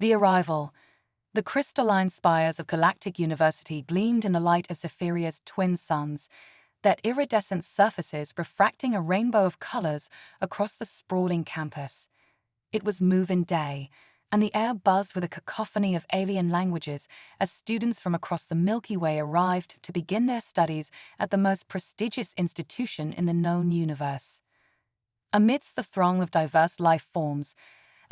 The arrival. The crystalline spires of Galactic University gleamed in the light of Zephyria's twin suns, their iridescent surfaces refracting a rainbow of colors across the sprawling campus. It was move-in day, and the air buzzed with a cacophony of alien languages as students from across the Milky Way arrived to begin their studies at the most prestigious institution in the known universe. Amidst the throng of diverse life forms,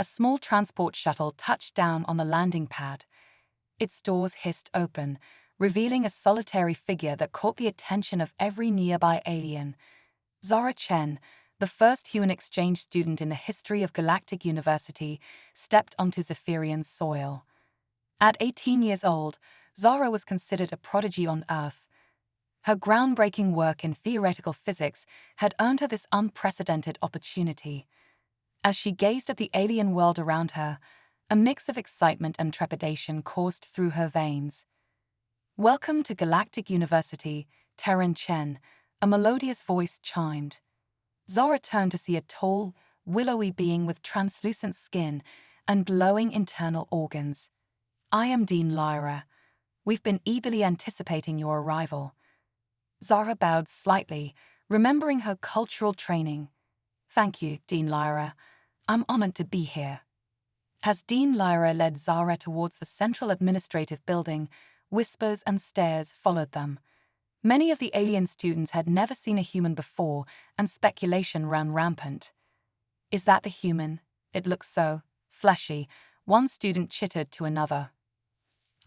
a small transport shuttle touched down on the landing pad. Its doors hissed open, revealing a solitary figure that caught the attention of every nearby alien. Zara Chen, the first human exchange student in the history of Galactic University, stepped onto Zephyrian soil. At 18 years old, Zara was considered a prodigy on Earth. Her groundbreaking work in theoretical physics had earned her this unprecedented opportunity. As she gazed at the alien world around her, a mix of excitement and trepidation coursed through her veins. "Welcome to Galactic University, Terran Chen," a melodious voice chimed. Zara turned to see a tall, willowy being with translucent skin and glowing internal organs. "I am Dean Lyra. We've been eagerly anticipating your arrival." Zara bowed slightly, remembering her cultural training. "Thank you, Dean Lyra. I'm honored to be here." As Dean Lyra led Zara towards the central administrative building, whispers and stares followed them. Many of the alien students had never seen a human before, and speculation ran rampant. "Is that the human? It looks so fleshy," one student chittered to another.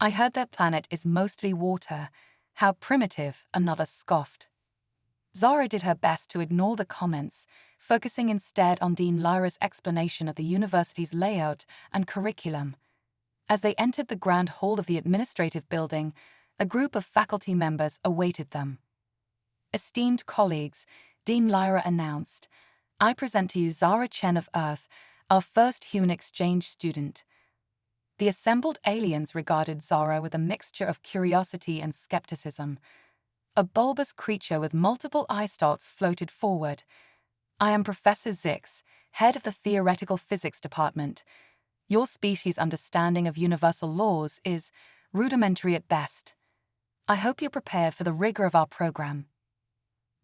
"I heard their planet is mostly water. How primitive," another scoffed. Zara did her best to ignore the comments, focusing instead on Dean Lyra's explanation of the university's layout and curriculum. As they entered the grand hall of the administrative building, a group of faculty members awaited them. "Esteemed colleagues," Dean Lyra announced, "I present to you Zara Chen of Earth, our first human exchange student." The assembled aliens regarded Zara with a mixture of curiosity and skepticism. A bulbous creature with multiple eye stalks floated forward. "I am Professor Zix, head of the Theoretical Physics Department. Your species' understanding of universal laws is rudimentary at best. I hope you're prepared for the rigor of our program."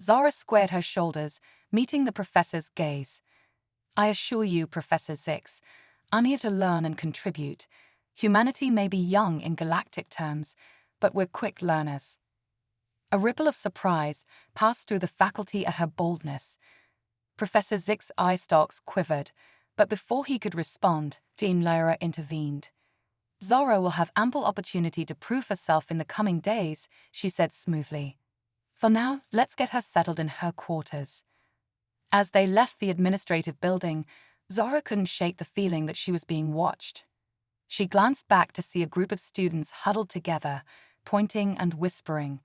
Zara squared her shoulders, meeting the professor's gaze. "I assure you, Professor Zix, I'm here to learn and contribute. Humanity may be young in galactic terms, but we're quick learners." A ripple of surprise passed through the faculty at her boldness. Professor Zix's eye stalks quivered, but before he could respond, Dean Lyra intervened. "Zara will have ample opportunity to prove herself in the coming days," she said smoothly. "For now, let's get her settled in her quarters." As they left the administrative building, Zara couldn't shake the feeling that she was being watched. She glanced back to see a group of students huddled together, pointing and whispering.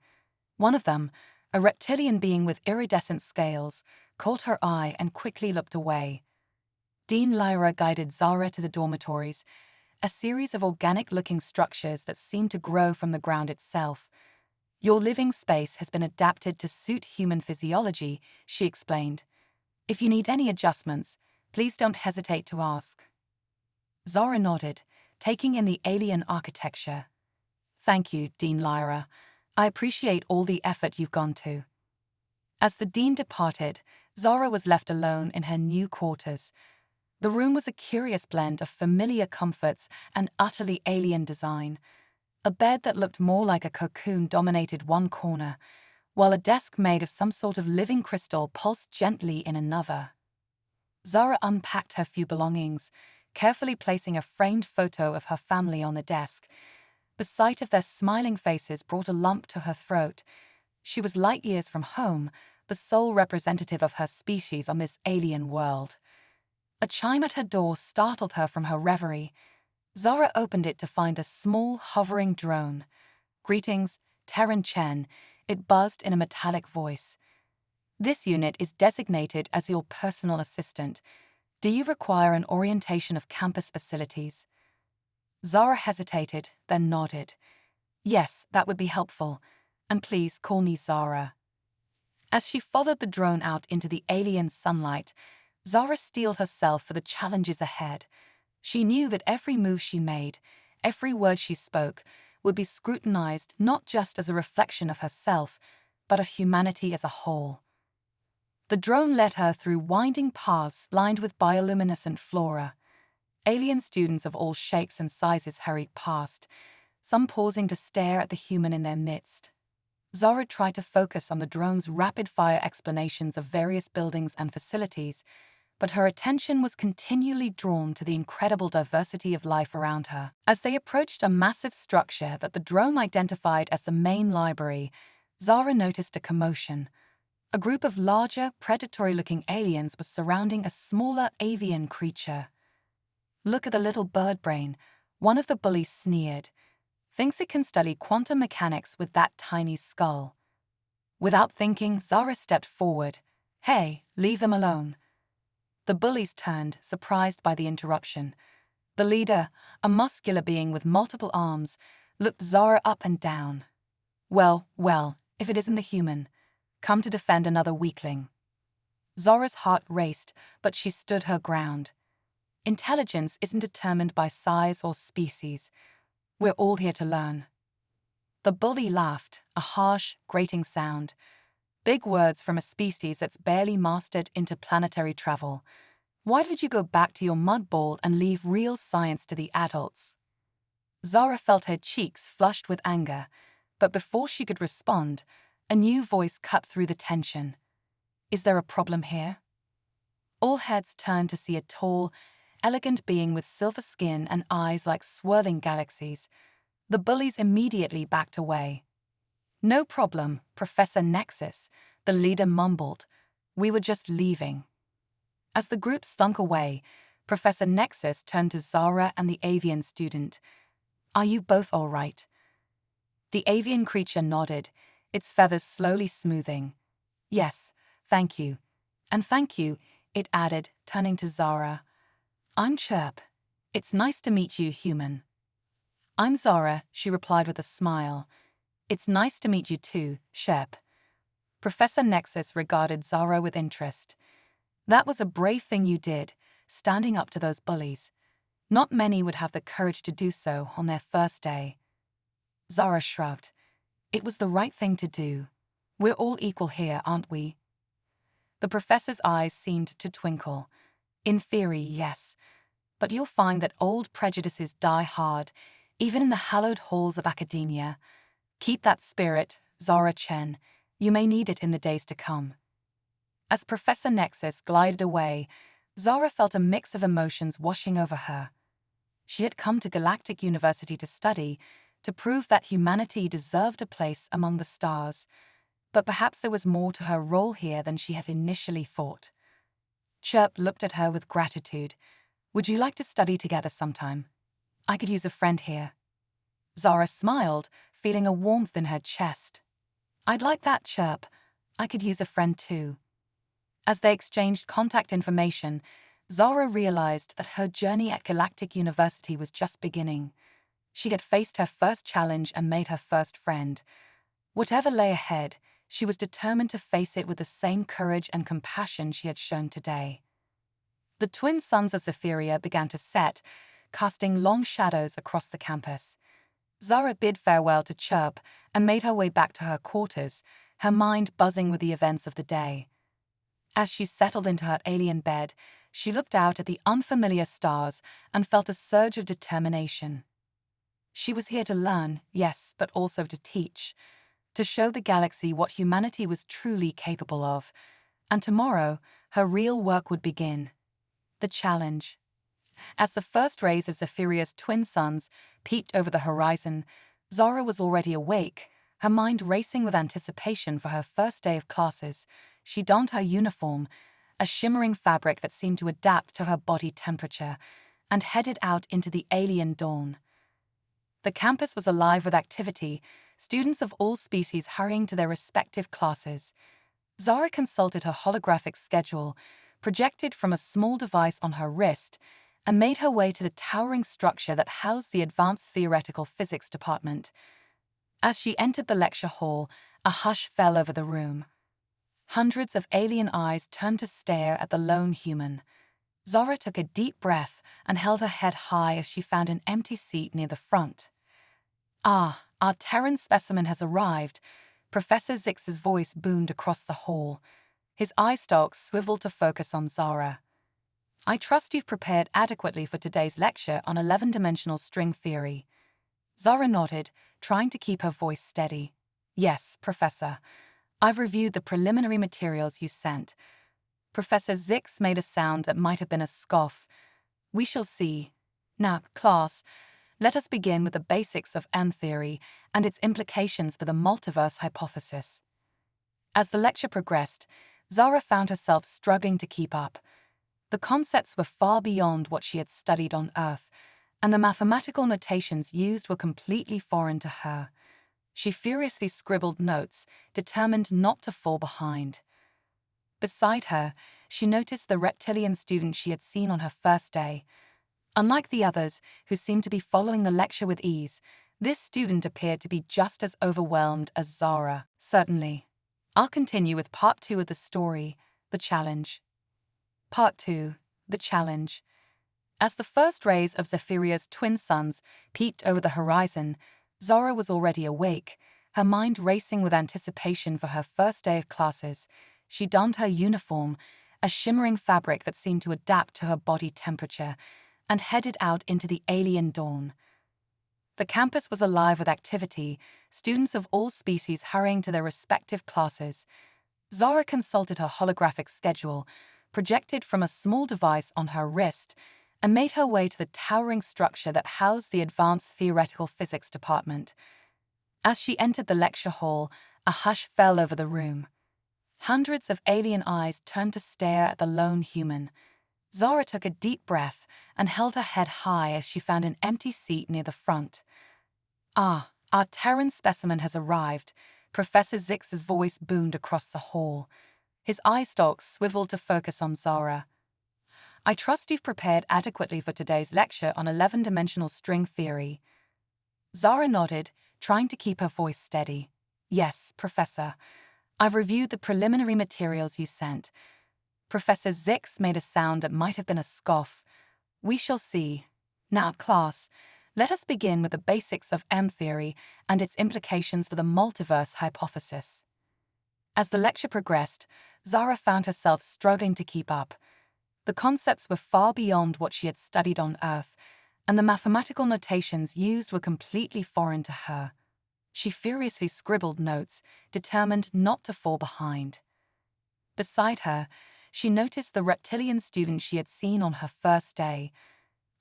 One of them, a reptilian being with iridescent scales, caught her eye and quickly looked away. Dean Lyra guided Zara to the dormitories, a series of organic-looking structures that seemed to grow from the ground itself. "Your living space has been adapted to suit human physiology," she explained. "If you need any adjustments, please don't hesitate to ask." Zara nodded, taking in the alien architecture. "Thank you, Dean Lyra. I appreciate all the effort you've gone to." As the dean departed, Zara was left alone in her new quarters. The room was a curious blend of familiar comforts and utterly alien design. A bed that looked more like a cocoon dominated one corner, while a desk made of some sort of living crystal pulsed gently in another. Zara unpacked her few belongings, carefully placing a framed photo of her family on the desk. The sight of their smiling faces brought a lump to her throat. She was light years from home, the sole representative of her species on this alien world. A chime at her door startled her from her reverie. Zara opened it to find a small, hovering drone. "Greetings, Terran Chen," it buzzed in a metallic voice. "This unit is designated as your personal assistant. Do you require an orientation of campus facilities?" Zara hesitated, then nodded. "Yes, that would be helpful. And please call me Zara." As she followed the drone out into the alien sunlight, Zara steeled herself for the challenges ahead. She knew that every move she made, every word she spoke, would be scrutinized not just as a reflection of herself, but of humanity as a whole. The drone led her through winding paths lined with bioluminescent flora. Alien students of all shapes and sizes hurried past, some pausing to stare at the human in their midst. Zara tried to focus on the drone's rapid-fire explanations of various buildings and facilities, but her attention was continually drawn to the incredible diversity of life around her. As they approached a massive structure that the drone identified as the main library, Zara noticed a commotion. A group of larger, predatory-looking aliens was surrounding a smaller avian creature. "Look at the little bird brain," one of the bullies sneered. "Thinks it can study quantum mechanics with that tiny skull." Without thinking, Zara stepped forward. "Hey, leave them alone." The bullies turned, surprised by the interruption. The leader, a muscular being with multiple arms, looked Zara up and down. Well, if it isn't the human. Come to defend another weakling." Zara's heart raced, but she stood her ground. Intelligence isn't determined by size or species. We're all here to learn. The bully laughed, a harsh, grating sound. Big words from a species that's barely mastered interplanetary travel. Why did you go back to your mud ball and leave real science to the adults? Zara felt her cheeks flushed with anger, but before she could respond, a new voice cut through the tension. "Is there a problem here?" All heads turned to see a tall, elegant being with silver skin and eyes like swirling galaxies. The bullies immediately backed away. "No problem, Professor Nexus," the leader mumbled. "We were just leaving." As the group slunk away, Professor Nexus turned to Zara and the avian student. "Are you both all right?" The avian creature nodded, its feathers slowly smoothing. "Yes, thank you. And thank you," it added, turning to Zara. "I'm Chirp. It's nice to meet you, human." "I'm Zara," she replied with a smile. "It's nice to meet you too, Chirp." Professor Nexus regarded Zara with interest. "That was a brave thing you did, standing up to those bullies. Not many would have the courage to do so on their first day." Zara shrugged. "It was the right thing to do. We're all equal here, aren't we?" The professor's eyes seemed to twinkle. "In theory, yes. But you'll find that old prejudices die hard, even in the hallowed halls of academia. Keep that spirit, Zara Chen. You may need it in the days to come." As Professor Nexus glided away, Zara felt a mix of emotions washing over her. She had come to Galactic University to study, to prove that humanity deserved a place among the stars, but perhaps there was more to her role here than she had initially thought. Chirp looked at her with gratitude. "Would you like to study together sometime? I could use a friend here." Zara smiled, feeling a warmth in her chest. "I'd like that, Chirp. I could use a friend too." As they exchanged contact information, Zara realized that her journey at Galactic University was just beginning. She had faced her first challenge and made her first friend. Whatever lay ahead, she was determined to face it with the same courage and compassion she had shown today. The twin suns of Zephyria began to set, casting long shadows across the campus. Zara bid farewell to Chirp and made her way back to her quarters, her mind buzzing with the events of the day. As she settled into her alien bed, she looked out at the unfamiliar stars and felt a surge of determination. She was here to learn, yes, but also to teach, to show the galaxy what humanity was truly capable of. And tomorrow, her real work would begin. The challenge. As the first rays of Zephyria's twin suns peeped over the horizon, Zara was already awake, her mind racing with anticipation for her first day of classes. She donned her uniform, a shimmering fabric that seemed to adapt to her body temperature, and headed out into the alien dawn. The campus was alive with activity, students of all species hurrying to their respective classes. Zara consulted her holographic schedule, projected from a small device on her wrist, and made her way to the towering structure that housed the Advanced Theoretical Physics Department. As she entered the lecture hall, a hush fell over the room. Hundreds of alien eyes turned to stare at the lone human. Zara took a deep breath and held her head high as she found an empty seat near the front. "Ah, our Terran specimen has arrived," Professor Zix's voice boomed across the hall. His eye stalks swiveled to focus on Zara. "I trust you've prepared adequately for today's lecture on 11-dimensional string theory." Zara nodded, trying to keep her voice steady. "Yes, Professor. I've reviewed the preliminary materials you sent." Professor Zix made a sound that might have been a scoff. "We shall see. Now, class, let us begin with the basics of M-theory and its implications for the multiverse hypothesis." As the lecture progressed, Zara found herself struggling to keep up. The concepts were far beyond what she had studied on Earth, and the mathematical notations used were completely foreign to her. She furiously scribbled notes, determined not to fall behind. Beside her, she noticed the reptilian student she had seen on her first day. Unlike the others, who seemed to be following the lecture with ease, this student appeared to be just as overwhelmed as Zara. "Certainly. I'll continue with part 2 of the story, the challenge." Part 2, the challenge. As the first rays of Zephyria's twin suns peeked over the horizon, Zara was already awake, her mind racing with anticipation for her first day of classes. She donned her uniform, a shimmering fabric that seemed to adapt to her body temperature, and headed out into the alien dawn. The campus was alive with activity, students of all species hurrying to their respective classes. Zara consulted her holographic schedule, projected from a small device on her wrist, and made her way to the towering structure that housed the Advanced Theoretical Physics Department. As she entered the lecture hall, a hush fell over the room. Hundreds of alien eyes turned to stare at the lone human. Zara took a deep breath and held her head high as she found an empty seat near the front. "Ah, our Terran specimen has arrived," Professor Zix's voice boomed across the hall. His eye stalks swiveled to focus on Zara. "I trust you've prepared adequately for today's lecture on 11-dimensional string theory." Zara nodded, trying to keep her voice steady. "Yes, Professor. I've reviewed the preliminary materials you sent." Professor Zix made a sound that might have been a scoff. "We shall see. Now, class, let us begin with the basics of M-theory and its implications for the multiverse hypothesis." As the lecture progressed, Zara found herself struggling to keep up. The concepts were far beyond what she had studied on Earth, and the mathematical notations used were completely foreign to her. She furiously scribbled notes, determined not to fall behind. Beside her, she noticed the reptilian student she had seen on her first day.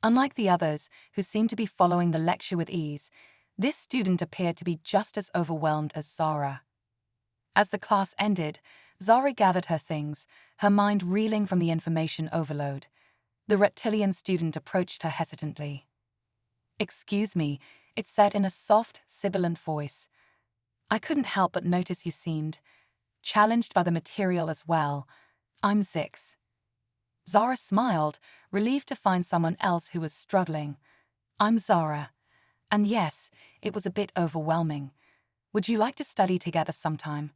Unlike the others, who seemed to be following the lecture with ease, this student appeared to be just as overwhelmed as Zara. As the class ended, Zara gathered her things, her mind reeling from the information overload. The reptilian student approached her hesitantly. "Excuse me," it said in a soft, sibilant voice. "I couldn't help but notice you seemed challenged by the material as well. I'm Zix." Zara smiled, relieved to find someone else who was struggling. "I'm Zara. And yes, it was a bit overwhelming. Would you like to study together sometime?"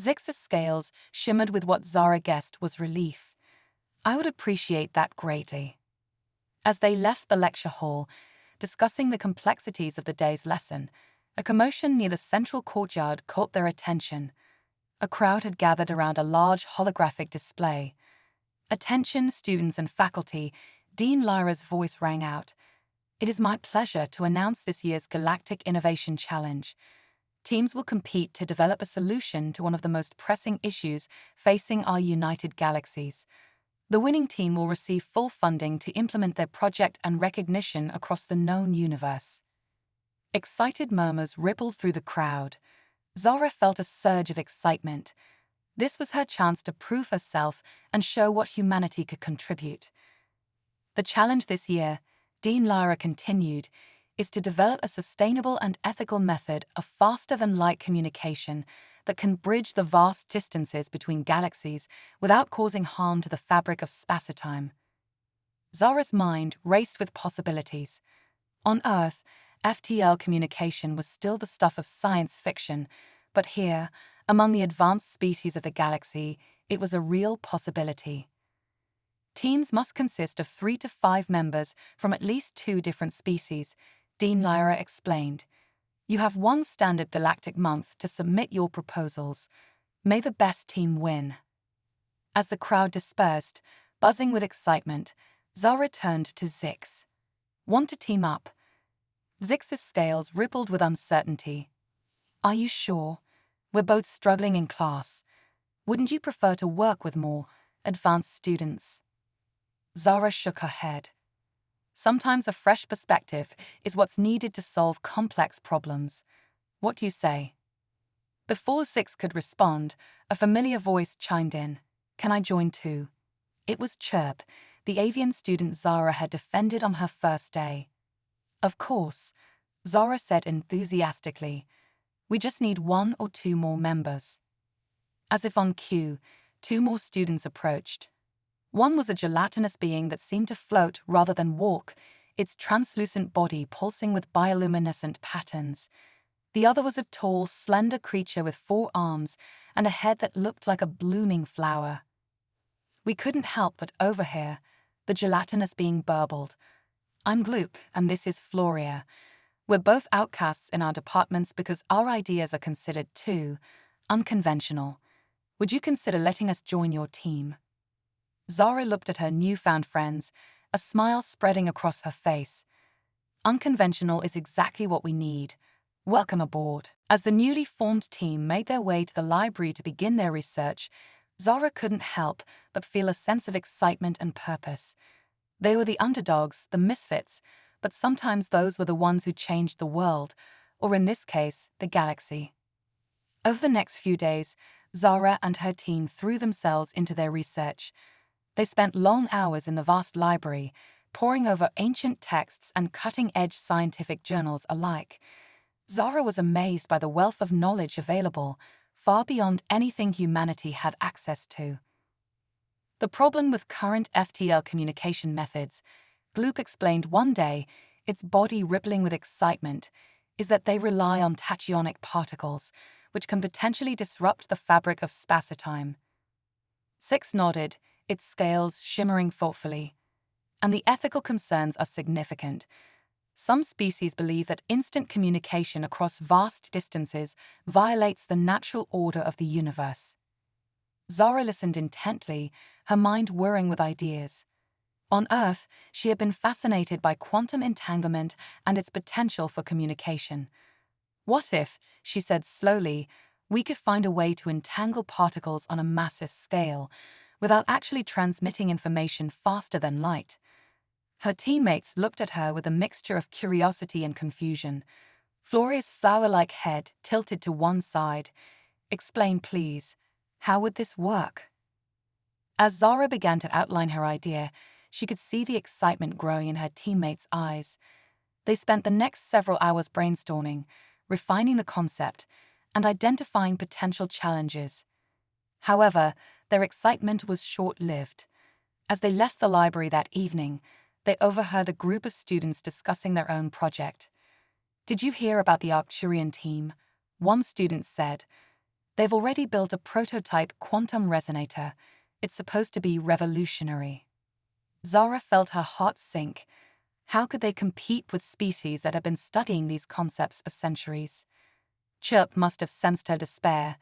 Zix's scales shimmered with what Zara guessed was relief. "I would appreciate that greatly." As they left the lecture hall, discussing the complexities of the day's lesson, a commotion near the central courtyard caught their attention. A crowd had gathered around a large holographic display. "Attention, students and faculty," Dean Lyra's voice rang out. "It is my pleasure to announce this year's Galactic Innovation Challenge. Teams will compete to develop a solution to one of the most pressing issues facing our united galaxies. The winning team will receive full funding to implement their project and recognition across the known universe." Excited murmurs rippled through the crowd. Zara felt a surge of excitement. This was her chance to prove herself and show what humanity could contribute. "The challenge this year," Dean Lyra continued, "is to develop a sustainable and ethical method of faster-than-light communication that can bridge the vast distances between galaxies without causing harm to the fabric of space-time." Zara's mind raced with possibilities. On Earth, FTL communication was still the stuff of science fiction, but here, among the advanced species of the galaxy, it was a real possibility. Teams must consist of 3 to 5 members from at least 2 different species, Dean Lyra explained. You have one standard galactic month to submit your proposals. May the best team win. As the crowd dispersed, buzzing with excitement, Zara turned to Zix. Want to team up? Zix's scales rippled with uncertainty. Are you sure? We're both struggling in class. Wouldn't you prefer to work with more advanced students? Zara shook her head. Sometimes a fresh perspective is what's needed to solve complex problems. What do you say? Before Zix could respond, a familiar voice chimed in. Can I join too? It was Chirp, the avian student Zara had defended on her first day. Of course, Zara said enthusiastically. We just need 1 or 2 more members. As if on cue, 2 more students approached. One was a gelatinous being that seemed to float rather than walk, its translucent body pulsing with bioluminescent patterns. The other was a tall, slender creature with 4 arms and a head that looked like a blooming flower. We couldn't help but overhear, the gelatinous being burbled. I'm Gloop, and this is Floria. We're both outcasts in our departments because our ideas are considered too unconventional. Would you consider letting us join your team? Zara looked at her newfound friends, a smile spreading across her face. Unconventional is exactly what we need. Welcome aboard. As the newly formed team made their way to the library to begin their research, Zara couldn't help but feel a sense of excitement and purpose. They were the underdogs, the misfits, but sometimes those were the ones who changed the world, or in this case, the galaxy. Over the next few days, Zara and her team threw themselves into their research. They spent long hours in the vast library, poring over ancient texts and cutting-edge scientific journals alike. Zara was amazed by the wealth of knowledge available, far beyond anything humanity had access to. The problem with current FTL communication methods, Gloop explained one day, its body rippling with excitement, is that they rely on tachyonic particles, which can potentially disrupt the fabric of spacetime. Zix nodded, its scales shimmering thoughtfully. And the ethical concerns are significant. Some species believe that instant communication across vast distances violates the natural order of the universe. Zara listened intently, her mind whirring with ideas. On Earth, she had been fascinated by quantum entanglement and its potential for communication. What if, she said slowly, we could find a way to entangle particles on a massive scale, without actually transmitting information faster than light? Her teammates looked at her with a mixture of curiosity and confusion. Floria's flower-like head tilted to one side. Explain, please. How would this work? As Zara began to outline her idea, she could see the excitement growing in her teammates' eyes. They spent the next several hours brainstorming, refining the concept, and identifying potential challenges. However, their excitement was short-lived. As they left the library that evening, they overheard a group of students discussing their own project. Did you hear about the Arcturian team? One student said. They've already built a prototype quantum resonator. It's supposed to be revolutionary. Zara felt her heart sink. How could they compete with species that had been studying these concepts for centuries? Chirp must have sensed her despair.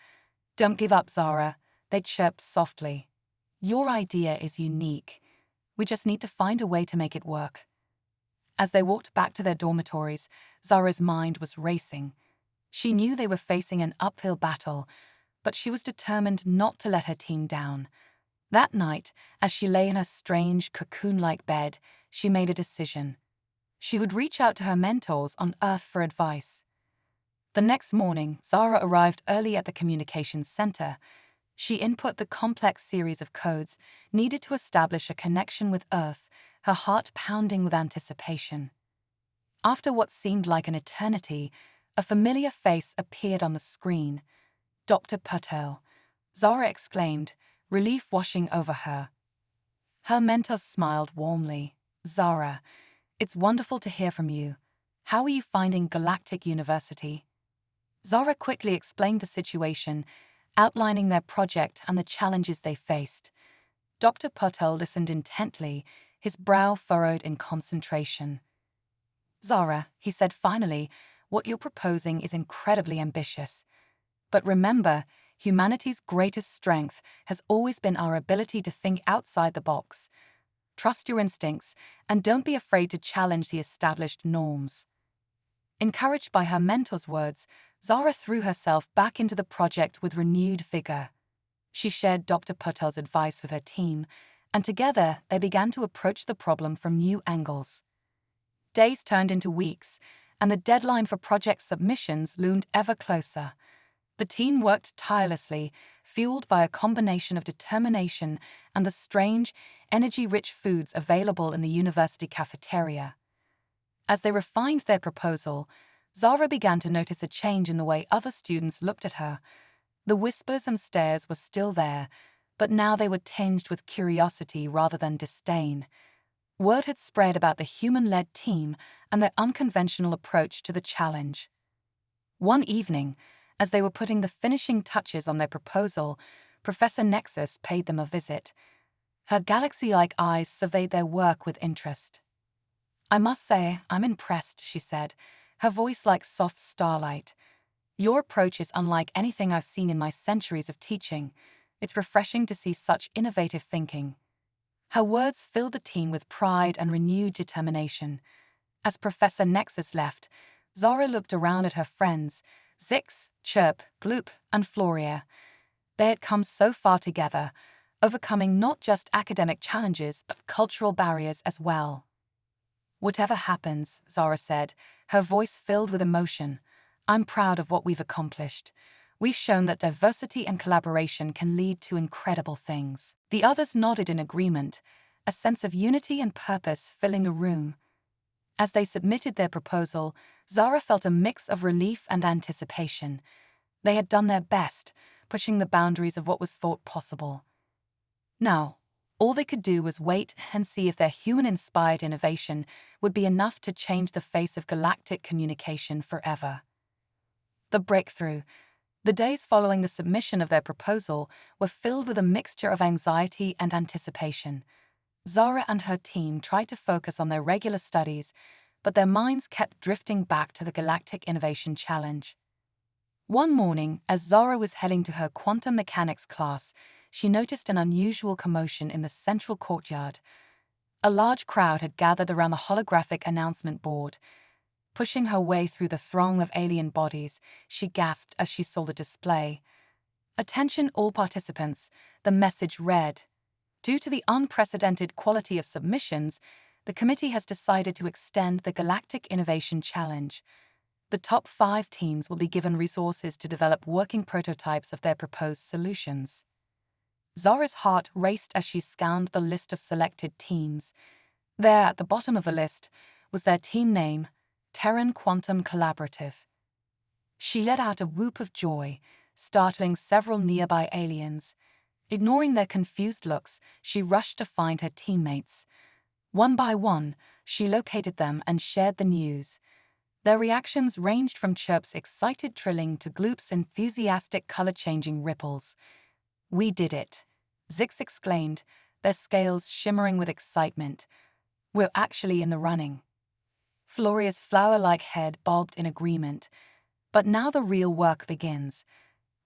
Don't give up, Zara, they chirped softly. Your idea is unique. We just need to find a way to make it work. As they walked back to their dormitories, Zara's mind was racing. She knew they were facing an uphill battle, but she was determined not to let her team down. That night, as she lay in her strange, cocoon-like bed, she made a decision. She would reach out to her mentors on Earth for advice. The next morning, Zara arrived early at the communications center. She input the complex series of codes needed to establish a connection with Earth, her heart pounding with anticipation. After what seemed like an eternity, a familiar face appeared on the screen. Dr. Patel, Zara exclaimed, relief washing over her. Her mentor smiled warmly. Zara, it's wonderful to hear from you. How are you finding Galactic University? Zara quickly explained the situation, outlining their project and the challenges they faced. Dr. Patel listened intently, his brow furrowed in concentration. "Zara," he said finally, "what you're proposing is incredibly ambitious. But remember, humanity's greatest strength has always been our ability to think outside the box. Trust your instincts, and don't be afraid to challenge the established norms." Encouraged by her mentor's words, Zara threw herself back into the project with renewed vigor. She shared Dr. Patel's advice with her team, and together they began to approach the problem from new angles. Days turned into weeks, and the deadline for project submissions loomed ever closer. The team worked tirelessly, fueled by a combination of determination and the strange, energy-rich foods available in the university cafeteria. As they refined their proposal, Zara began to notice a change in the way other students looked at her. The whispers and stares were still there, but now they were tinged with curiosity rather than disdain. Word had spread about the human-led team and their unconventional approach to the challenge. One evening, as they were putting the finishing touches on their proposal, Professor Nexus paid them a visit. Her galaxy-like eyes surveyed their work with interest. "I must say, I'm impressed," she said, her voice like soft starlight. "Your approach is unlike anything I've seen in my centuries of teaching. It's refreshing to see such innovative thinking." Her words filled the team with pride and renewed determination. As Professor Nexus left, Zara looked around at her friends, Zix, Chirp, Gloop, and Floria. They had come so far together, overcoming not just academic challenges but cultural barriers as well. "Whatever happens," Zara said, her voice filled with emotion, "I'm proud of what we've accomplished. We've shown that diversity and collaboration can lead to incredible things." The others nodded in agreement, a sense of unity and purpose filling the room. As they submitted their proposal, Zara felt a mix of relief and anticipation. They had done their best, pushing the boundaries of what was thought possible. Now, all they could do was wait and see if their human-inspired innovation would be enough to change the face of galactic communication forever. The breakthrough. The days following the submission of their proposal were filled with a mixture of anxiety and anticipation. Zara and her team tried to focus on their regular studies, but their minds kept drifting back to the Galactic Innovation Challenge. One morning, as Zara was heading to her quantum mechanics class, she noticed an unusual commotion in the central courtyard. A large crowd had gathered around the holographic announcement board. Pushing her way through the throng of alien bodies, she gasped as she saw the display. "Attention all participants," the message read. "Due to the unprecedented quality of submissions, the committee has decided to extend the Galactic Innovation Challenge. The top 5 teams will be given resources to develop working prototypes of their proposed solutions." Zara's heart raced as she scanned the list of selected teams. There, at the bottom of the list, was their team name, Terran Quantum Collaborative. She let out a whoop of joy, startling several nearby aliens. Ignoring their confused looks, she rushed to find her teammates. One by one, she located them and shared the news. Their reactions ranged from Chirp's excited trilling to Gloop's enthusiastic color-changing ripples. "We did it," Zix exclaimed, their scales shimmering with excitement. "We're actually in the running." Floria's flower-like head bobbed in agreement. "But now the real work begins.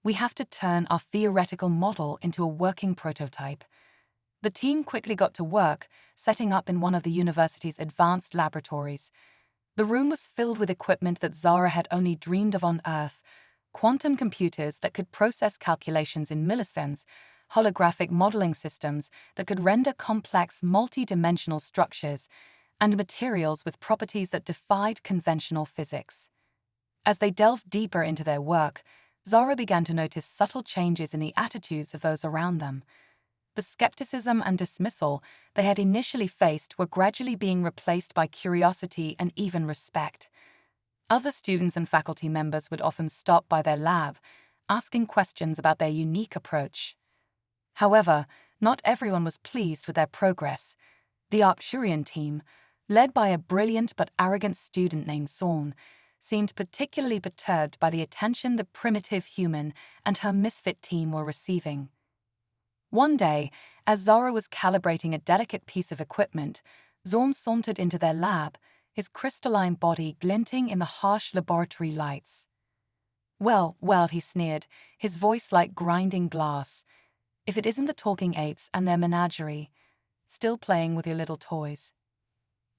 We have to turn our theoretical model into a working prototype." The team quickly got to work, setting up in one of the university's advanced laboratories. The room was filled with equipment that Zara had only dreamed of on Earth: quantum computers that could process calculations in milliseconds, holographic modeling systems that could render complex multi-dimensional structures, and materials with properties that defied conventional physics. As they delved deeper into their work, Zara began to notice subtle changes in the attitudes of those around them. The skepticism and dismissal they had initially faced were gradually being replaced by curiosity and even respect. Other students and faculty members would often stop by their lab, asking questions about their unique approach. However, not everyone was pleased with their progress. The Arcturian team, led by a brilliant but arrogant student named Zorn, seemed particularly perturbed by the attention the primitive human and her misfit team were receiving. One day, as Zara was calibrating a delicate piece of equipment, Zorn sauntered into their lab, his crystalline body glinting in the harsh laboratory lights. Well, he sneered, his voice like grinding glass. If it isn't the talking apes and their menagerie, still playing with your little toys.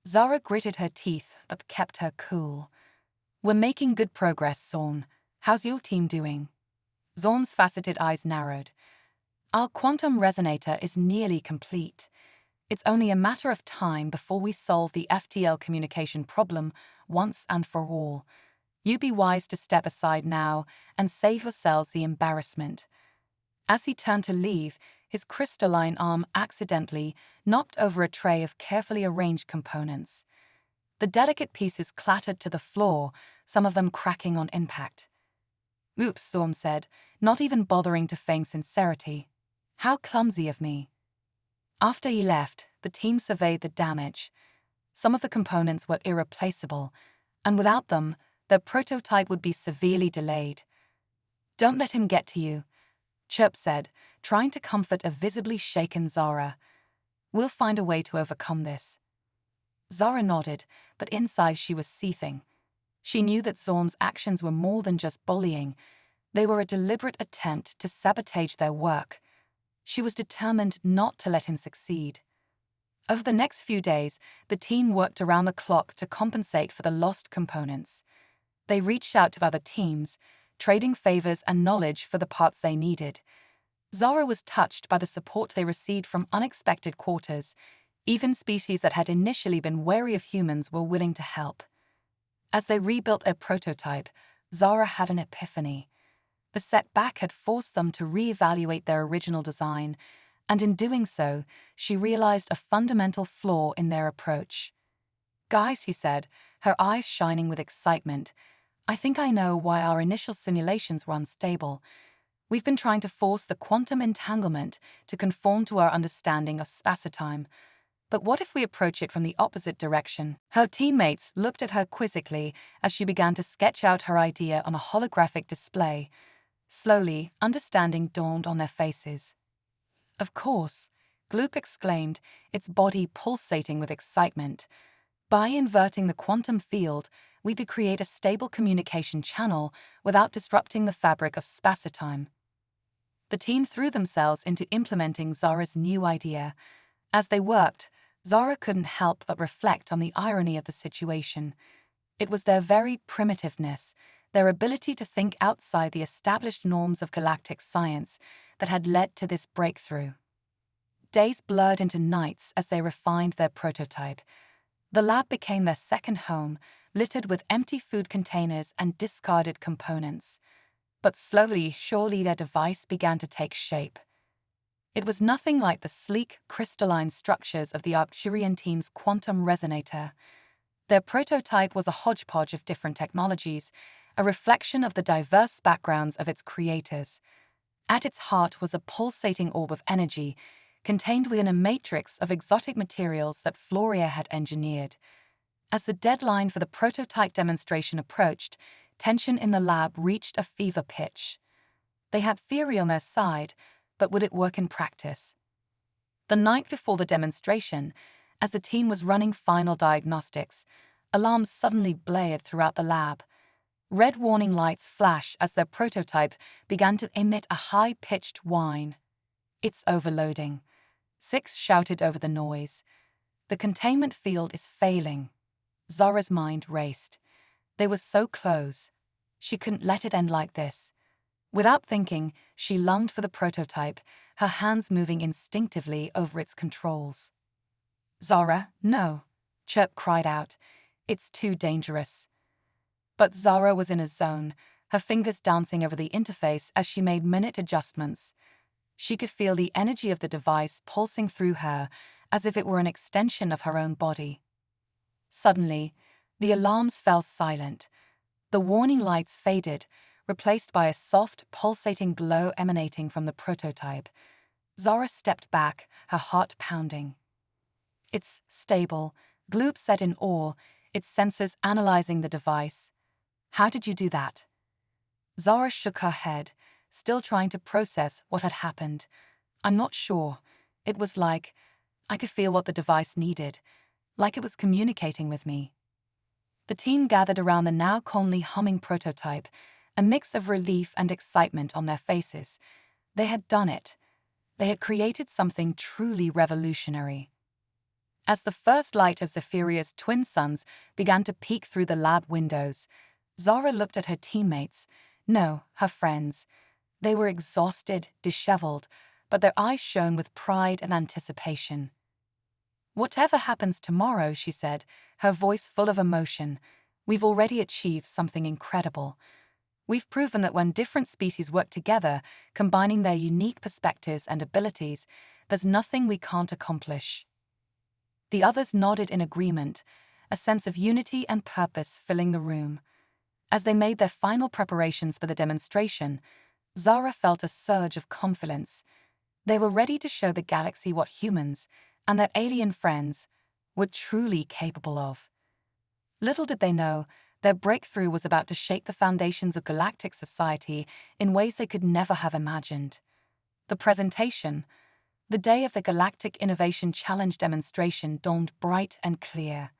Zara gritted her teeth but kept her cool. We're making good progress, Zorn. How's your team doing? Zorn's faceted eyes narrowed. Our quantum resonator is nearly complete. It's only a matter of time before we solve the FTL communication problem once and for all. You'd be wise to step aside now and save yourselves the embarrassment. As he turned to leave, his crystalline arm accidentally knocked over a tray of carefully arranged components. The delicate pieces clattered to the floor, some of them cracking on impact. Oops, Zorn said, not even bothering to feign sincerity. How clumsy of me. After he left, the team surveyed the damage. Some of the components were irreplaceable, and without them, their prototype would be severely delayed. Don't let him get to you, Chirp said, trying to comfort a visibly shaken Zara. We'll find a way to overcome this. Zara nodded, but inside she was seething. She knew that Zorn's actions were more than just bullying. They were a deliberate attempt to sabotage their work. She was determined not to let him succeed. Over the next few days, the team worked around the clock to compensate for the lost components. They reached out to other teams, trading favors and knowledge for the parts they needed. Zara was touched by the support they received from unexpected quarters. Even species that had initially been wary of humans were willing to help. As they rebuilt their prototype, Zara had an epiphany. The setback had forced them to reevaluate their original design, and in doing so, she realized a fundamental flaw in their approach. Guys, he said, her eyes shining with excitement, I think I know why our initial simulations were unstable. We've been trying to force the quantum entanglement to conform to our understanding of spacetime. But what if we approach it from the opposite direction? Her teammates looked at her quizzically as she began to sketch out her idea on a holographic display. Slowly, understanding dawned on their faces. Of course, Gloop exclaimed, its body pulsating with excitement. By inverting the quantum field, we could create a stable communication channel without disrupting the fabric of spacetime. The team threw themselves into implementing Zara's new idea. As they worked, Zara couldn't help but reflect on the irony of the situation. It was their very primitiveness, their ability to think outside the established norms of galactic science, that had led to this breakthrough. Days blurred into nights as they refined their prototype. The lab became their second home, littered with empty food containers and discarded components. But slowly, surely their device began to take shape. It was nothing like the sleek, crystalline structures of the Arcturian team's quantum resonator. Their prototype was a hodgepodge of different technologies, a reflection of the diverse backgrounds of its creators. At its heart was a pulsating orb of energy, contained within a matrix of exotic materials that Floria had engineered. As the deadline for the prototype demonstration approached, tension in the lab reached a fever pitch. They had theory on their side, but would it work in practice? The night before the demonstration, as the team was running final diagnostics, alarms suddenly blared throughout the lab. Red warning lights flashed as their prototype began to emit a high-pitched whine. It's overloading. 6 shouted over the noise. The containment field is failing. Zara's mind raced. They were so close. She couldn't let it end like this. Without thinking, she lunged for the prototype, her hands moving instinctively over its controls. Zara, no, Chirp cried out. It's too dangerous. But Zara was in a zone, her fingers dancing over the interface as she made minute adjustments. She could feel the energy of the device pulsing through her as if it were an extension of her own body. Suddenly, the alarms fell silent. The warning lights faded, replaced by a soft, pulsating glow emanating from the prototype. Zara stepped back, her heart pounding. It's stable, Gloop said in awe, its sensors analyzing the device. How did you do that? Zara shook her head, still trying to process what had happened. I'm not sure. It was like I could feel what the device needed, like it was communicating with me. The team gathered around the now calmly humming prototype, a mix of relief and excitement on their faces. They had done it. They had created something truly revolutionary. As the first light of Zephyria's twin suns began to peek through the lab windows, Zara looked at her teammates, no, her friends. They were exhausted, disheveled, but their eyes shone with pride and anticipation. "Whatever happens tomorrow," she said, her voice full of emotion, "we've already achieved something incredible. We've proven that when different species work together, combining their unique perspectives and abilities, there's nothing we can't accomplish." The others nodded in agreement, a sense of unity and purpose filling the room. As they made their final preparations for the demonstration, Zara felt a surge of confidence. They were ready to show the galaxy what humans, and their alien friends, were truly capable of. Little did they know, their breakthrough was about to shake the foundations of galactic society in ways they could never have imagined. The presentation, the day of the Galactic Innovation Challenge demonstration, dawned bright and clear.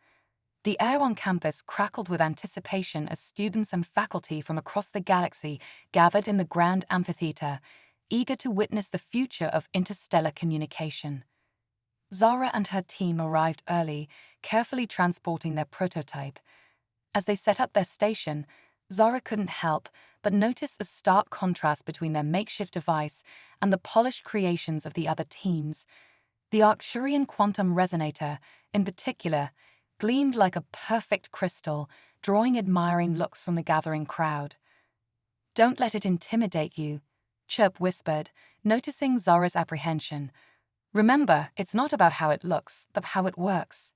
The air on campus crackled with anticipation as students and faculty from across the galaxy gathered in the grand amphitheater, eager to witness the future of interstellar communication. Zara and her team arrived early, carefully transporting their prototype. As they set up their station, Zara couldn't help but notice a stark contrast between their makeshift device and the polished creations of the other teams. The Arcturian quantum resonator, in particular, gleamed like a perfect crystal, drawing admiring looks from the gathering crowd. "Don't let it intimidate you," Chirp whispered, noticing Zara's apprehension. "Remember, it's not about how it looks, but how it works."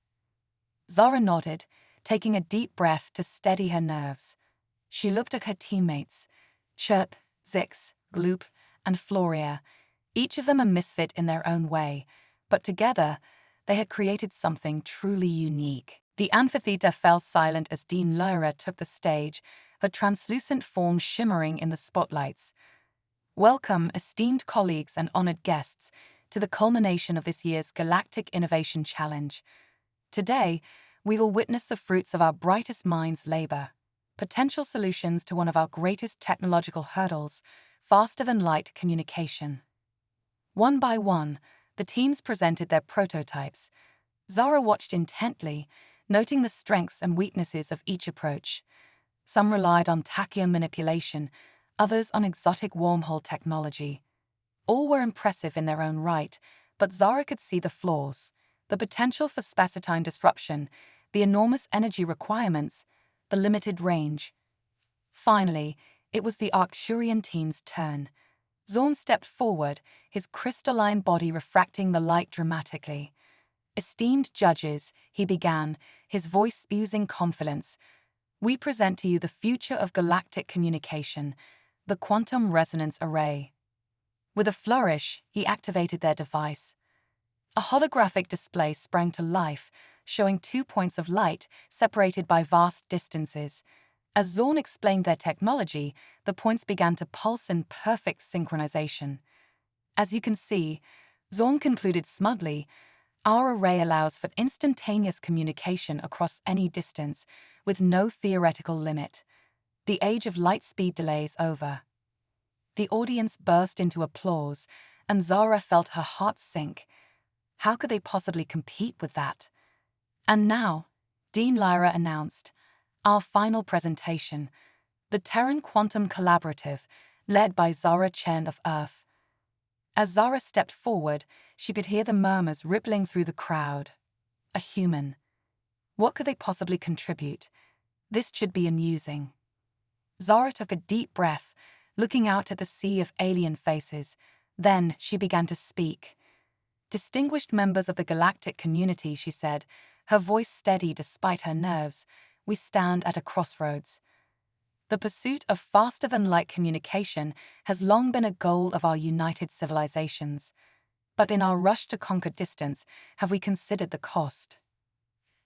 Zara nodded, taking a deep breath to steady her nerves. She looked at her teammates, Chirp, Zix, Gloop, and Floria, each of them a misfit in their own way, but together, they had created something truly unique. The amphitheater fell silent as Dean Lyra took the stage, her translucent form shimmering in the spotlights. "Welcome, esteemed colleagues and honored guests, to the culmination of this year's Galactic Innovation Challenge. Today, we will witness the fruits of our brightest minds' labor, potential solutions to one of our greatest technological hurdles, faster-than-light communication." One by one, the teams presented their prototypes. Zara watched intently, noting the strengths and weaknesses of each approach. Some relied on tachyon manipulation, others on exotic wormhole technology. All were impressive in their own right, but Zara could see the flaws, the potential for spacetime disruption, the enormous energy requirements, the limited range. Finally, it was the Arcturian team's turn. Zorn stepped forward, his crystalline body refracting the light dramatically. "Esteemed judges," he began, his voice oozing confidence, "we present to you the future of galactic communication, the quantum resonance array." With a flourish, he activated their device. A holographic display sprang to life, showing 2 points of light separated by vast distances. As Zorn explained their technology, the points began to pulse in perfect synchronization. "As you can see," Zorn concluded smugly, "our array allows for instantaneous communication across any distance, with no theoretical limit. The age of light speed delay is over." The audience burst into applause, and Zara felt her heart sink. How could they possibly compete with that? "And now," Dean Lyra announced, "our final presentation, the Terran Quantum Collaborative, led by Zara Chen of Earth." As Zara stepped forward, she could hear the murmurs rippling through the crowd. A human. What could they possibly contribute? This should be amusing. Zara took a deep breath, looking out at the sea of alien faces. Then she began to speak. "Distinguished members of the galactic community," she said, her voice steady despite her nerves, "we stand at a crossroads. The pursuit of faster-than-light communication has long been a goal of our united civilizations. But in our rush to conquer distance, have we considered the cost?"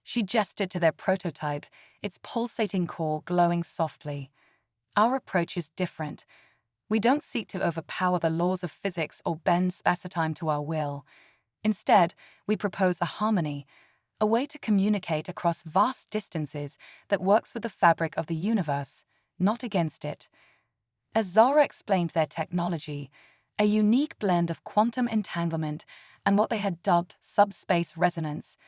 She gestured to their prototype, its pulsating core glowing softly. "Our approach is different. We don't seek to overpower the laws of physics or bend space-time to our will. Instead, we propose a harmony, a way to communicate across vast distances that works with the fabric of the universe, not against it. As Zara explained their technology, a unique blend of quantum entanglement and what they had dubbed subspace resonance,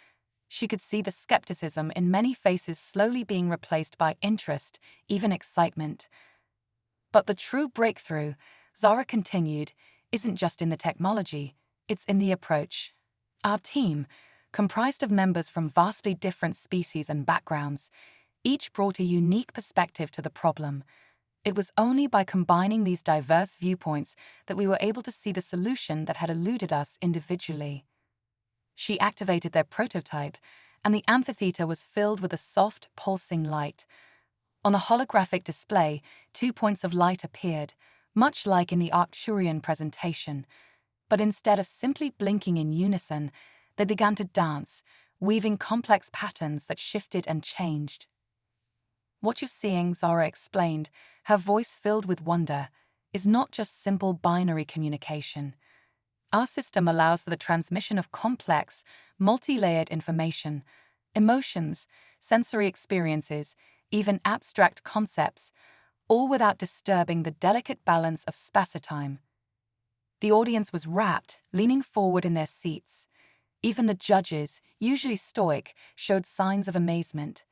she could see the skepticism in many faces slowly being replaced by interest, even excitement. But the true breakthrough, Zara continued, isn't just in the technology, it's in the approach. Our team, comprised of members from vastly different species and backgrounds, each brought a unique perspective to the problem. It was only by combining these diverse viewpoints that we were able to see the solution that had eluded us individually. She activated their prototype, and the amphitheater was filled with a soft, pulsing light. On the holographic display, 2 points of light appeared, much like in the Arcturian presentation. But instead of simply blinking in unison, they began to dance, weaving complex patterns that shifted and changed. What you're seeing, Zara explained, her voice filled with wonder, is not just simple binary communication. Our system allows for the transmission of complex, multi-layered information, emotions, sensory experiences, even abstract concepts, all without disturbing the delicate balance of space-time. The audience was rapt, leaning forward in their seats. Even the judges, usually stoic, showed signs of amazement.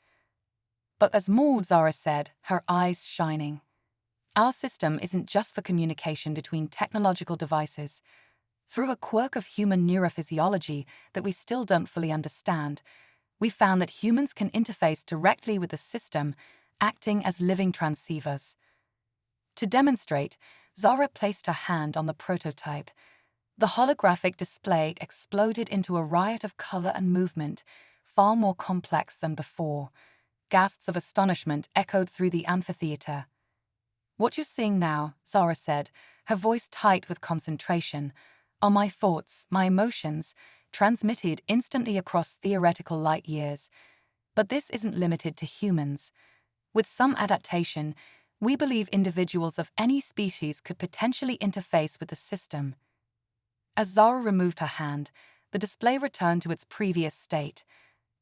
But as more, Zara said, her eyes shining. Our system isn't just for communication between technological devices. Through a quirk of human neurophysiology that we still don't fully understand, we found that humans can interface directly with the system, acting as living transceivers. To demonstrate, Zara placed her hand on the prototype. The holographic display exploded into a riot of color and movement, far more complex than before. Gasps of astonishment echoed through the amphitheater. "What you're seeing now," Zara said, her voice tight with concentration, "are my thoughts, my emotions, transmitted instantly across theoretical light years. But this isn't limited to humans. With some adaptation, we believe individuals of any species could potentially interface with the system." As Zara removed her hand, the display returned to its previous state.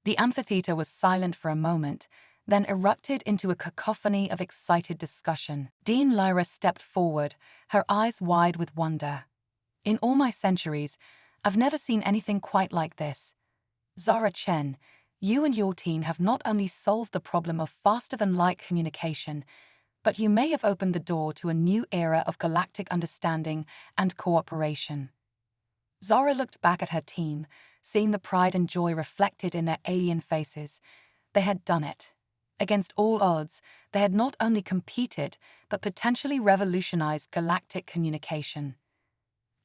The amphitheater was silent for a moment, then erupted into a cacophony of excited discussion. Dean Lyra stepped forward, her eyes wide with wonder. "In all my centuries, I've never seen anything quite like this. Zara Chen, you and your team have not only solved the problem of faster-than-light communication, but you may have opened the door to a new era of galactic understanding and cooperation." Zara looked back at her team, seeing the pride and joy reflected in their alien faces. They had done it. Against all odds, they had not only competed, but potentially revolutionized galactic communication.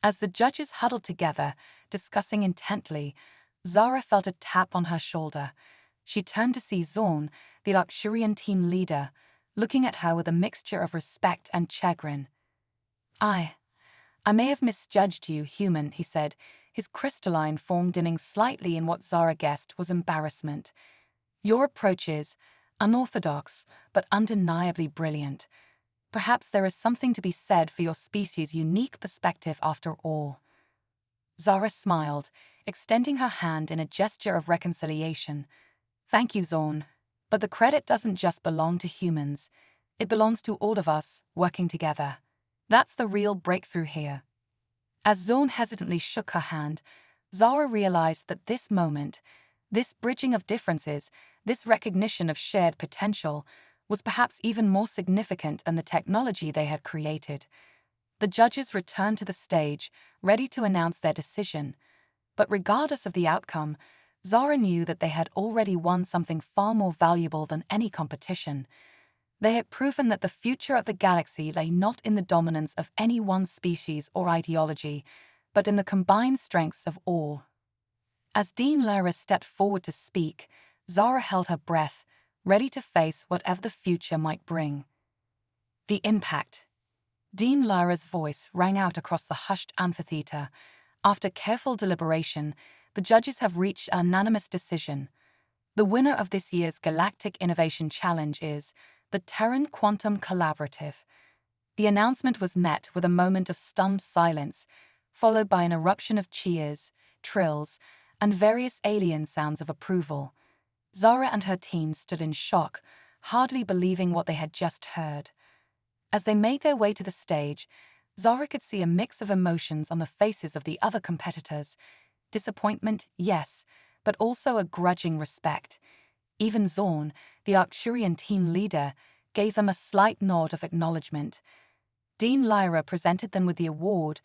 As the judges huddled together, discussing intently, Zara felt a tap on her shoulder. She turned to see Zorn, the Arcturian team leader, looking at her with a mixture of respect and chagrin. I may have misjudged you, human," he said, his crystalline form dimming slightly in what Zara guessed was embarrassment. "Your approach is unorthodox, but undeniably brilliant. Perhaps there is something to be said for your species' unique perspective after all." Zara smiled, extending her hand in a gesture of reconciliation. "Thank you, Zorn. But the credit doesn't just belong to humans. It belongs to all of us, working together. That's the real breakthrough here." As Zorn hesitantly shook her hand, Zara realized that this moment, this bridging of differences, this recognition of shared potential, was perhaps even more significant than the technology they had created. The judges returned to the stage, ready to announce their decision. But regardless of the outcome, Zara knew that they had already won something far more valuable than any competition. They had proven that the future of the galaxy lay not in the dominance of any one species or ideology, but in the combined strengths of all. As Dean Lyra stepped forward to speak, Zara held her breath, ready to face whatever the future might bring. The impact. Dean Lyra's voice rang out across the hushed amphitheater. After careful deliberation, the judges have reached an unanimous decision. The winner of this year's Galactic Innovation Challenge is the Terran Quantum Collaborative. The announcement was met with a moment of stunned silence, followed by an eruption of cheers, trills, and various alien sounds of approval. Zara and her team stood in shock, hardly believing what they had just heard. As they made their way to the stage, Zara could see a mix of emotions on the faces of the other competitors. Disappointment, yes, but also a grudging respect. Even Zorn, the Arcturian team leader, gave them a slight nod of acknowledgement. Dean Lyra presented them with the award,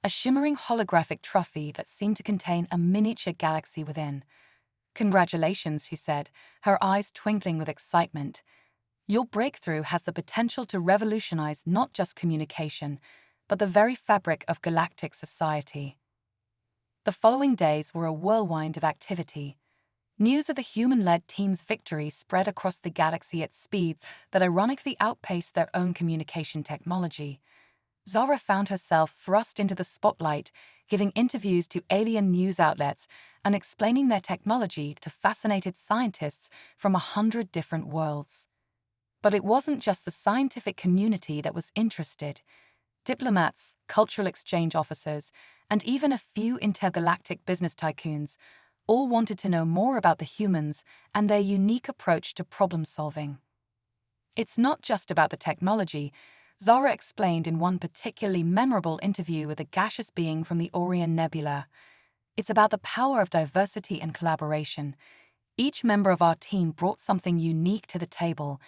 a shimmering holographic trophy that seemed to contain a miniature galaxy within. "Congratulations," he said, her eyes twinkling with excitement. "Your breakthrough has the potential to revolutionize not just communication, but the very fabric of galactic society." The following days were a whirlwind of activity. News of the human-led team's victory spread across the galaxy at speeds that ironically outpaced their own communication technology. Zara found herself thrust into the spotlight, giving interviews to alien news outlets and explaining their technology to fascinated scientists from 100 different worlds. But it wasn't just the scientific community that was interested. Diplomats, cultural exchange officers, and even a few intergalactic business tycoons all wanted to know more about the humans and their unique approach to problem-solving. "It's not just about the technology," Zara explained in one particularly memorable interview with a gaseous being from the Orion Nebula. "It's about the power of diversity and collaboration. Each member of our team brought something unique to the table,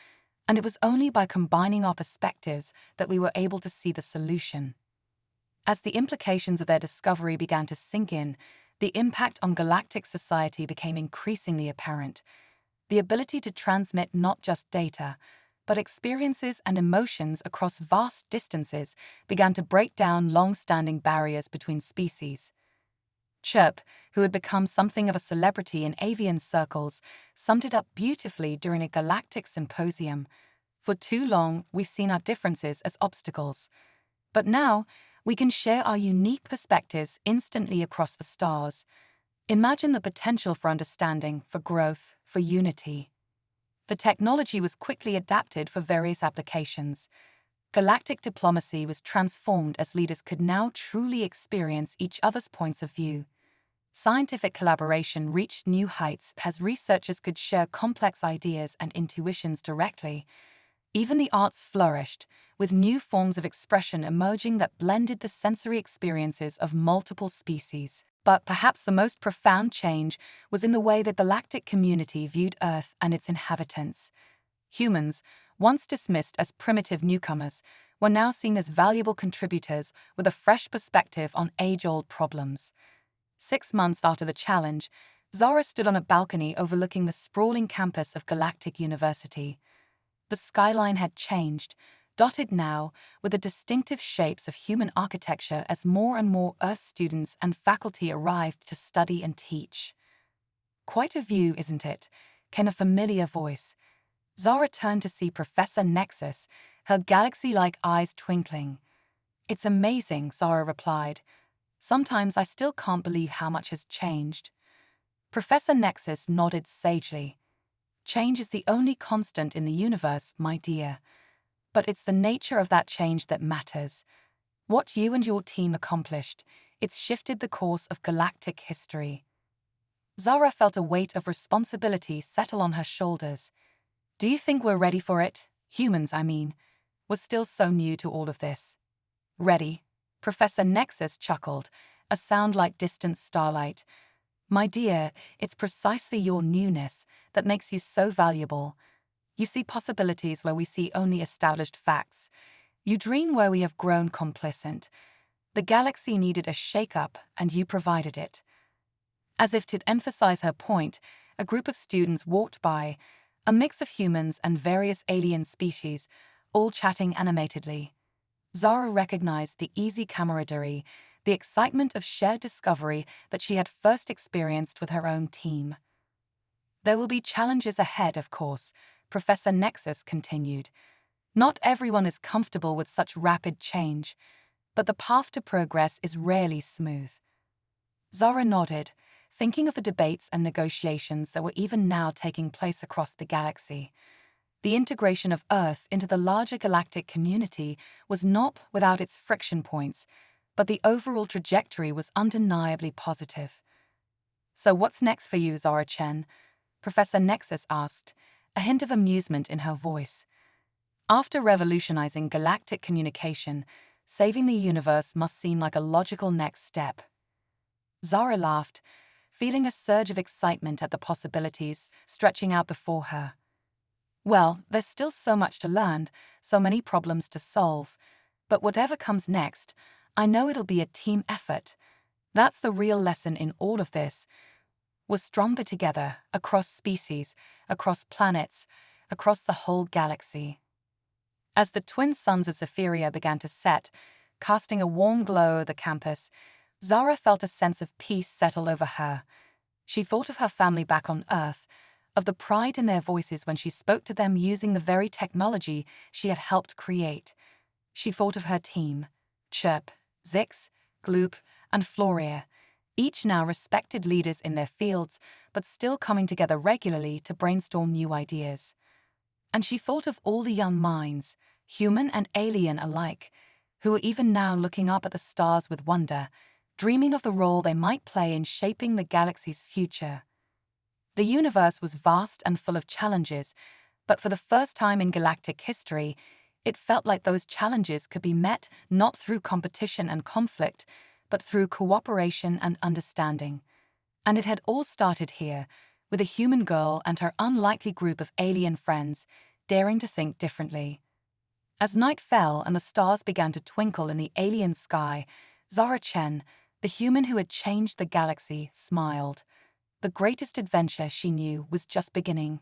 and it was only by combining our perspectives that we were able to see the solution." As the implications of their discovery began to sink in, the impact on galactic society became increasingly apparent. The ability to transmit not just data, but experiences and emotions across vast distances began to break down long-standing barriers between species. Chirp, who had become something of a celebrity in avian circles, summed it up beautifully during a galactic symposium. "For too long, we've seen our differences as obstacles. But now, we can share our unique perspectives instantly across the stars. Imagine the potential for understanding, for growth, for unity." The technology was quickly adapted for various applications. Galactic diplomacy was transformed as leaders could now truly experience each other's points of view. Scientific collaboration reached new heights as researchers could share complex ideas and intuitions directly. Even the arts flourished, with new forms of expression emerging that blended the sensory experiences of multiple species. But perhaps the most profound change was in the way the galactic community viewed Earth and its inhabitants. Humans, once dismissed as primitive newcomers, were now seen as valuable contributors with a fresh perspective on age-old problems. 6 months after the challenge, Zara stood on a balcony overlooking the sprawling campus of Galactic University. The skyline had changed, dotted now with the distinctive shapes of human architecture as more and more Earth students and faculty arrived to study and teach. "Quite a view, isn't it?" came a familiar voice. Zara turned to see Professor Nexus, her galaxy-like eyes twinkling. "It's amazing," Zara replied. "Sometimes I still can't believe how much has changed." Professor Nexus nodded sagely. "Change is the only constant in the universe, my dear. But it's the nature of that change that matters. What you and your team accomplished, it's shifted the course of galactic history." Zara felt a weight of responsibility settle on her shoulders. "Do you think we're ready for it? Humans, I mean. We're still so new to all of this." "Ready?" Professor Nexus chuckled, a sound like distant starlight. "My dear, it's precisely your newness that makes you so valuable. You see possibilities where we see only established facts. You dream where we have grown complacent. The galaxy needed a shake-up, and you provided it." As if to emphasize her point, a group of students walked by, a mix of humans and various alien species, all chatting animatedly. Zara recognized the easy camaraderie, the excitement of shared discovery that she had first experienced with her own team. "There will be challenges ahead, of course," Professor Nexus continued. "Not everyone is comfortable with such rapid change, but the path to progress is rarely smooth." Zara nodded, thinking of the debates and negotiations that were even now taking place across the galaxy. The integration of Earth into the larger galactic community was not without its friction points, but the overall trajectory was undeniably positive. "So what's next for you, Zara Chen?" Professor Nexus asked, a hint of amusement in her voice. After revolutionizing galactic communication, saving the universe must seem like a logical next step. Zara laughed, feeling a surge of excitement at the possibilities stretching out before her. "Well, there's still so much to learn, so many problems to solve. But whatever comes next, I know it'll be a team effort. That's the real lesson in all of this. We're stronger together, across species, across planets, across the whole galaxy." As the twin suns of Zephyria began to set, casting a warm glow over the campus, Zara felt a sense of peace settle over her. She thought of her family back on Earth, of the pride in their voices when she spoke to them using the very technology she had helped create. She thought of her team, Chirp, Zix, Gloop, and Floria, each now respected leaders in their fields, but still coming together regularly to brainstorm new ideas. And she thought of all the young minds, human and alien alike, who were even now looking up at the stars with wonder, dreaming of the role they might play in shaping the galaxy's future. The universe was vast and full of challenges, but for the first time in galactic history, it felt like those challenges could be met not through competition and conflict, but through cooperation and understanding. And it had all started here, with a human girl and her unlikely group of alien friends, daring to think differently. As night fell and the stars began to twinkle in the alien sky, Zara Chen, the human who had changed the galaxy, smiled. The greatest adventure she knew was just beginning.